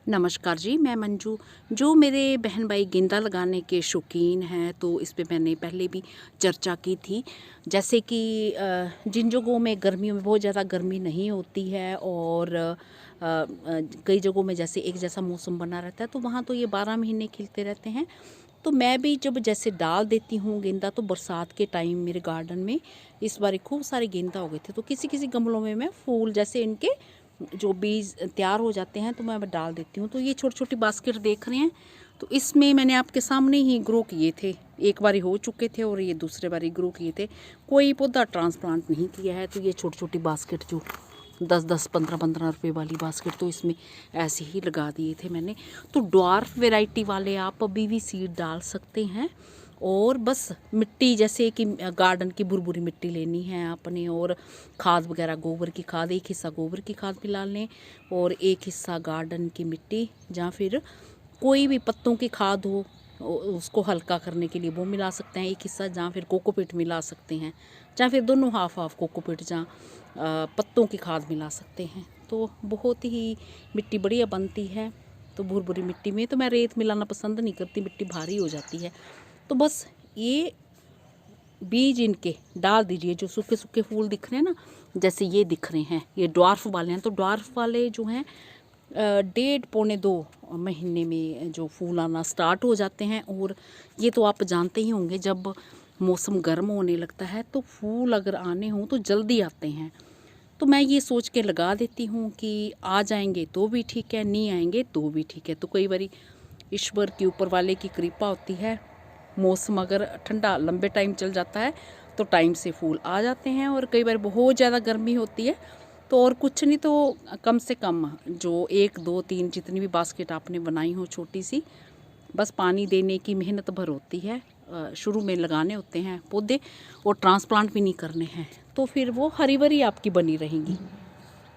नमस्कार जी, मैं मंजू। जो मेरे बहन भाई गेंदा लगाने के शौकीन हैं तो इस पे मैंने पहले भी चर्चा की थी। जैसे कि जिन जगहों में गर्मियों में बहुत ज़्यादा गर्मी नहीं होती है और कई जगहों में जैसे एक जैसा मौसम बना रहता है तो वहाँ तो ये 12 महीने खिलते रहते हैं। तो मैं भी जब जैसे डाल देती हूँ गेंदा तो बरसात के टाइम मेरे गार्डन में इस बार खूब सारे गेंदा हो गए थे। तो किसी किसी गमलों में मैं फूल जैसे इनके जो बीज तैयार हो जाते हैं तो मैं अब डाल देती हूँ। तो ये छोटी छोटी बास्केट देख रहे हैं, तो इसमें मैंने आपके सामने ही ग्रो किए थे। एक बारी हो चुके थे और ये दूसरे बारी ग्रो किए थे। कोई पौधा ट्रांसप्लांट नहीं किया है। तो ये छोटी छोटी बास्केट जो 10-10 15-15 रुपए वाली बास्केट तो इसमें ऐसे ही लगा दिए थे मैंने। तो ड्वार्फ वैरायटी वाले आप अभी भी सीड डाल सकते हैं। और बस मिट्टी जैसे कि गार्डन की बुरबुरी मिट्टी लेनी है आपने, और खाद वगैरह गोबर की खाद, एक हिस्सा गोबर की खाद मिला लें और एक हिस्सा गार्डन की मिट्टी या फिर कोई भी पत्तों की खाद हो उसको हल्का करने के लिए वो मिला सकते हैं एक हिस्सा, या फिर कोकोपीट मिला सकते हैं, या फिर दोनों हाफ हाफ कोकोपीट या पत्तों की खाद मिला सकते हैं। तो बहुत ही मिट्टी बढ़िया बनती है। तो भुरभुरी मिट्टी में तो मैं रेत मिलाना पसंद नहीं करती, मिट्टी भारी हो जाती है। तो बस ये बीज इनके डाल दीजिए। जो सूखे सूखे फूल दिख रहे हैं ना, जैसे ये दिख रहे हैं, ये ड्वार्फ वाले हैं। तो ड्वार्फ वाले जो हैं 1.5-2 महीने में जो फूल आना स्टार्ट हो जाते हैं। और ये तो आप जानते ही होंगे, जब मौसम गर्म होने लगता है तो फूल अगर आने हों तो जल्दी आते हैं। तो मैं ये सोच के लगा देती हूँ कि आ जाएंगे तो भी ठीक है, नहीं आएंगे तो भी ठीक है। तो कई बारी ईश्वर के ऊपर वाले की कृपा होती है। मौसम अगर ठंडा लंबे टाइम चल जाता है तो टाइम से फूल आ जाते हैं। और कई बार बहुत ज़्यादा गर्मी होती है तो और कुछ नहीं तो कम से कम जो 1 2 3 जितनी भी बास्केट आपने बनाई हो छोटी सी, बस पानी देने की मेहनत भर होती है। शुरू में लगाने होते हैं पौधे और ट्रांसप्लांट भी नहीं करने हैं, तो फिर वो हरी भरी आपकी बनी रहेंगी।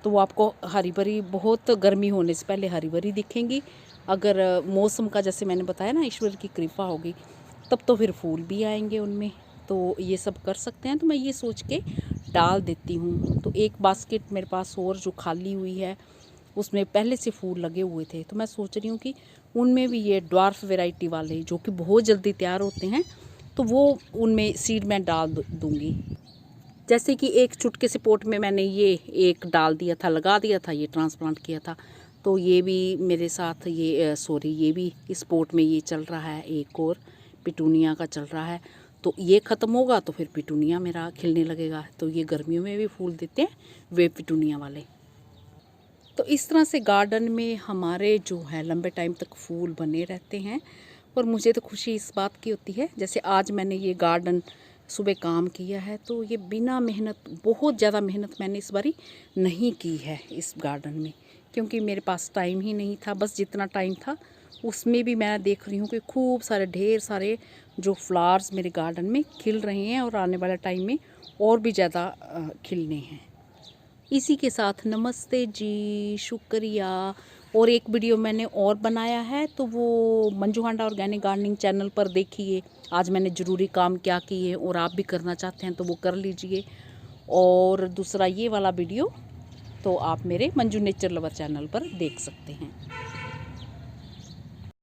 तो वो आपको हरी भरी, बहुत गर्मी होने से पहले हरी भरी दिखेंगी। अगर मौसम का जैसे मैंने बताया ना ईश्वर की कृपा होगी तब तो फिर फूल भी आएंगे उनमें। तो ये सब कर सकते हैं। तो मैं ये सोच के डाल देती हूँ। तो एक बास्केट मेरे पास और जो खाली हुई है उसमें पहले से फूल लगे हुए थे, तो मैं सोच रही हूँ कि उनमें भी ये ड्वार्फ वैरायटी वाले जो कि बहुत जल्दी तैयार होते हैं तो वो उनमें सीड मैं डाल दूँगी। जैसे कि एक चुटके से पोट में मैंने ये एक डाल दिया था, लगा दिया था, ये ट्रांसप्लांट किया था। तो ये भी मेरे साथ ये ये भी इस पोट में ये चल रहा है। एक और पिटूनिया का चल रहा है। तो ये ख़त्म होगा तो फिर पिटूनिया मेरा खिलने लगेगा। तो ये गर्मियों में भी फूल देते हैं वे पिटूनिया वाले। तो इस तरह से गार्डन में हमारे जो है लंबे टाइम तक फूल बने रहते हैं। और मुझे तो खुशी इस बात की होती है, जैसे आज मैंने ये गार्डन सुबह काम किया है तो ये बिना मेहनत, बहुत ज़्यादा मेहनत मैंने इस बारी नहीं की है इस गार्डन में, क्योंकि मेरे पास टाइम ही नहीं था। बस जितना टाइम था उसमें भी मैं देख रही हूँ कि खूब सारे ढेर सारे जो फ्लावर्स मेरे गार्डन में खिल रहे हैं और आने वाले टाइम में और भी ज़्यादा खिलने हैं। इसी के साथ नमस्ते जी, शुक्रिया। और एक वीडियो मैंने और बनाया है तो वो मंजू हांडा ऑर्गेनिक गार्डनिंग चैनल पर देखिए। आज मैंने ज़रूरी काम क्या किए और आप भी करना चाहते हैं तो वो कर लीजिए। और दूसरा ये वाला वीडियो तो आप मेरे मंजू नेचर लवर चैनल पर देख सकते हैं।